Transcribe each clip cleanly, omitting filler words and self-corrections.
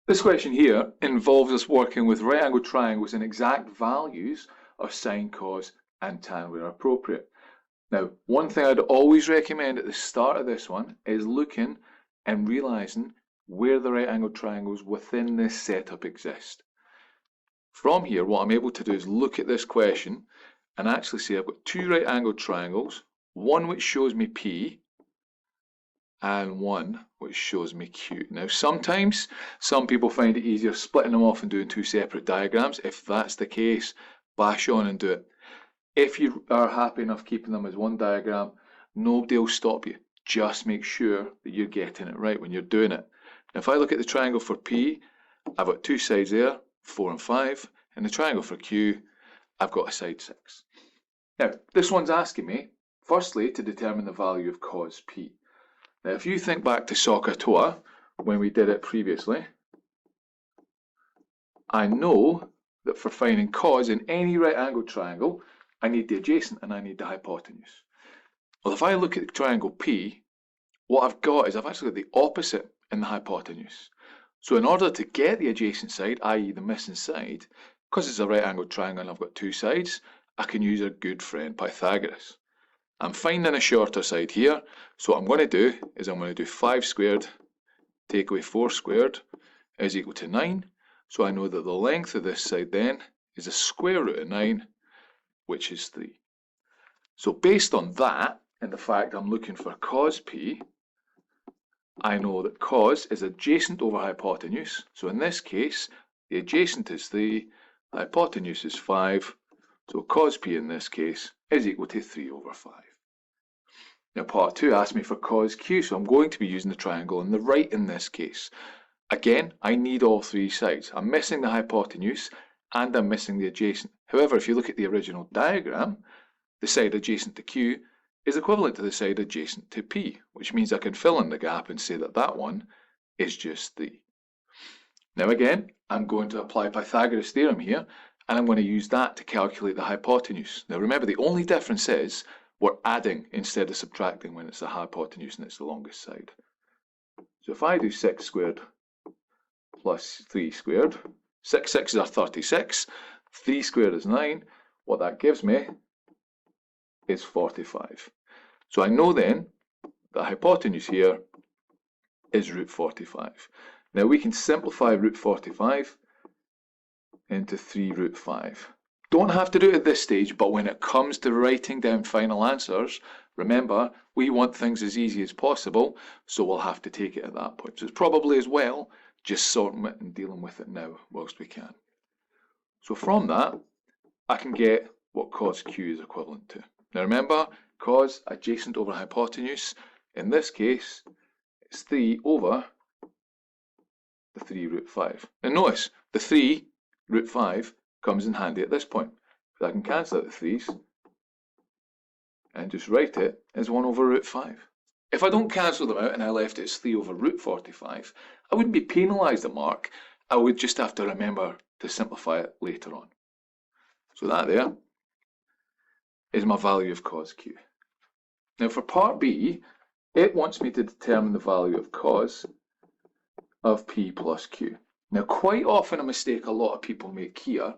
This question here involves us working with right angled triangles and exact values of sine, cos and tan where appropriate. Now, one thing I'd always recommend at the start of this one is looking and realizing where the right angled triangles within this setup exist. From here, what I'm able to do is look at this question and actually say I've got two right angled triangles, one which shows me P and one which shows me Q. Now sometimes some people find it easier splitting them off and doing two separate diagrams. If that's the case, bash on and do it. If you are happy enough keeping them as one diagram, nobody will stop you. Just make sure that you're getting it right when you're doing it. Now if I look at the triangle for P, I've got two sides there, 4 and 5, and the triangle for Q, I've got a side 6. Now this one's asking me, firstly, to determine the value of cos P. Now, if you think back to SOHCAHTOA, when we did it previously, I know that for finding cos in any right angled triangle, I need the adjacent and I need the hypotenuse. Well, if I look at the triangle P, what I've got is I've actually got the opposite in the hypotenuse. So in order to get the adjacent side, i.e. the missing side, because it's a right angled triangle and I've got two sides, I can use our good friend Pythagoras. I'm finding a shorter side here, so what I'm going to do is I'm going to do 5 squared, take away 4 squared, is equal to 9. So I know that the length of this side then is the square root of 9, which is 3. So based on that, and the fact I'm looking for cos P, I know that cos is adjacent over hypotenuse. So in this case, the adjacent is 3, the hypotenuse is 5. So cos P in this case is equal to 3 over 5. Now part 2 asks me for cos Q, so I'm going to be using the triangle on the right in this case. Again, I need all three sides. I'm missing the hypotenuse and I'm missing the adjacent. However, if you look at the original diagram, the side adjacent to Q is equivalent to the side adjacent to P, which means I can fill in the gap and say that that one is just 3. Now again, I'm going to apply Pythagoras' theorem here, and I'm going to use that to calculate the hypotenuse. Now remember, the only difference is we're adding instead of subtracting when it's the hypotenuse and it's the longest side. So if I do 6 squared plus 3 squared, 6 sixes are 36, 3 squared is 9, what that gives me is 45. So I know then the hypotenuse here is root 45. Now we can simplify root 45 into 3 root 5. Don't have to do it at this stage, but when it comes to writing down final answers, remember, we want things as easy as possible, so we'll have to take it at that point. So it's probably as well just sorting it and dealing with it now whilst we can. So from that, I can get what cos Q is equivalent to. Now remember, cos adjacent over hypotenuse, in this case, it's 3 over the 3 root 5. And notice, the 3 root 5 comes in handy at this point. So I can cancel out the 3's and just write it as 1 over root 5. If I don't cancel them out and I left it as 3 over root 45, I wouldn't be penalised at mark. I would just have to remember to simplify it later on. So that there is my value of cos Q. Now for part B, it wants me to determine the value of cos of P plus Q. Now quite often a mistake a lot of people make here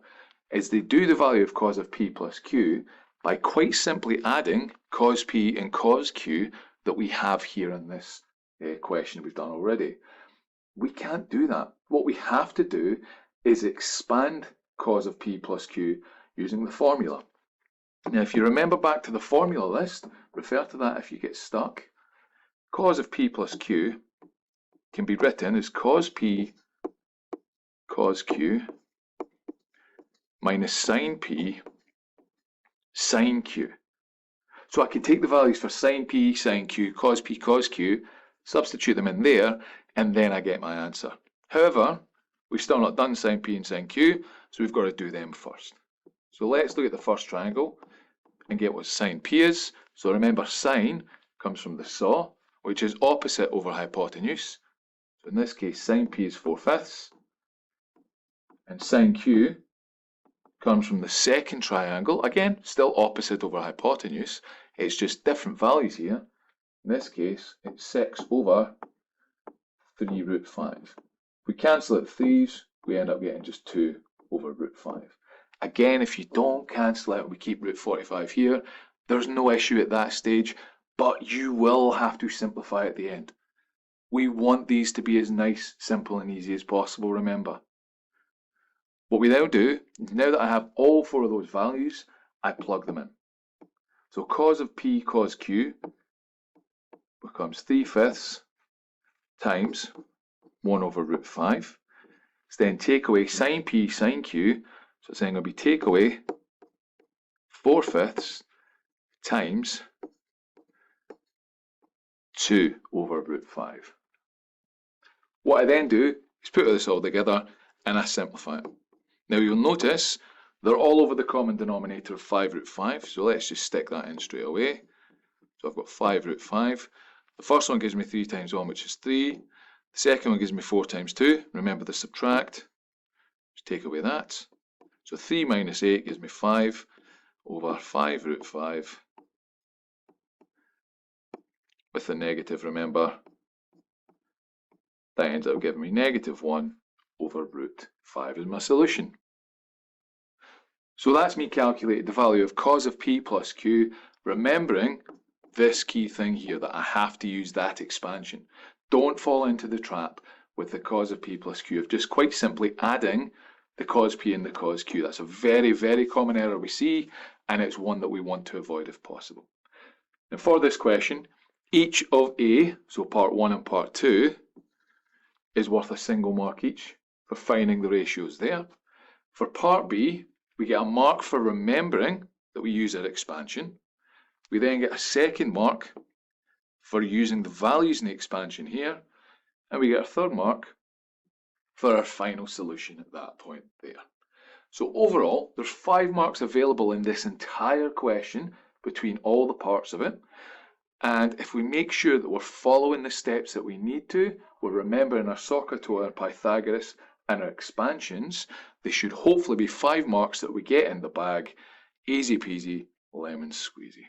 is they do the value of cos of P plus Q by quite simply adding cos P and cos Q that we have here in this question we've done already. We can't do that. What we have to do is expand cos of P plus Q using the formula. Now if you remember back to the formula list, refer to that if you get stuck. Cos of P plus Q can be written as cos P cos Q minus sine P sine Q. So I can take the values for sine P, sine Q, cos P, cos Q, substitute them in there, and then I get my answer. However, we've still not done sine P and sine Q, so we've got to do them first. So let's look at the first triangle and get what sine P is. So remember, sine comes from the saw, which is opposite over hypotenuse. So in this case, sine P is 4/5, and sine Q comes from the second triangle. Again, still opposite over hypotenuse. It's just different values here. In this case, it's 6 over 3 root 5. If we cancel out 3's, we end up getting just 2 over root 5. Again, if you don't cancel out, we keep root 45 here, there's no issue at that stage, but you will have to simplify at the end. We want these to be as nice, simple and easy as possible, remember. What we now do, now that I have all 4 of those values, I plug them in. So cos of p cos q becomes 3/5 times 1 over root 5. So then take away sine p sine q, so it's then going to be take away 4/5 times 2 over root 5. What I then do is put this all together and I simplify it. Now you'll notice they're all over the common denominator of 5 root 5, so let's just stick that in straight away. So I've got 5 root 5. The first one gives me 3 times 1, which is 3. The second one gives me 4 times 2. Remember the subtract. Just take away that. So 3 minus 8 gives me 5 over 5 root 5. With the negative, remember, that ends up giving me negative 1 over root 5 is my solution. So that's me calculating the value of cos of p plus q, remembering this key thing here, that I have to use that expansion. Don't fall into the trap with the cos of p plus q of just quite simply adding the cos p and the cos q. That's a very, very common error we see, and it's one that we want to avoid if possible. Now for this question, each of A, so part 1 and part 2, is worth a single mark each for finding the ratios there. For part B, we get a mark for remembering that we use our expansion. We then get a second mark for using the values in the expansion here, and we get a third mark for our final solution at that point there. So overall, there's 5 marks available in this entire question between all the parts of it. And if we make sure that we're following the steps that we need to, we're remembering our SOHCAHTOA and Pythagoras and our expansions, they should hopefully be 5 marks that we get in the bag. Easy peasy, lemon squeezy.